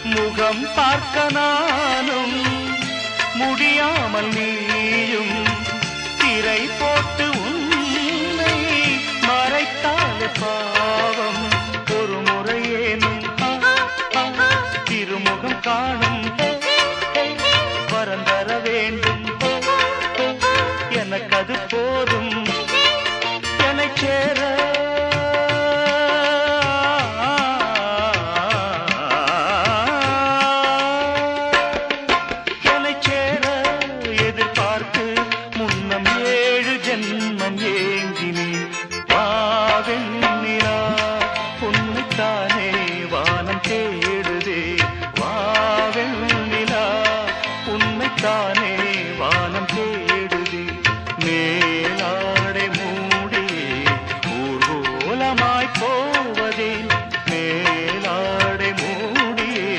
முகம் பார்க்க நானும் முடியாமல் நீயும் திரை போட்டு உன்னை மறைத்தாலே பாவம் ஒரு முறையேனும் திருமுகம் காண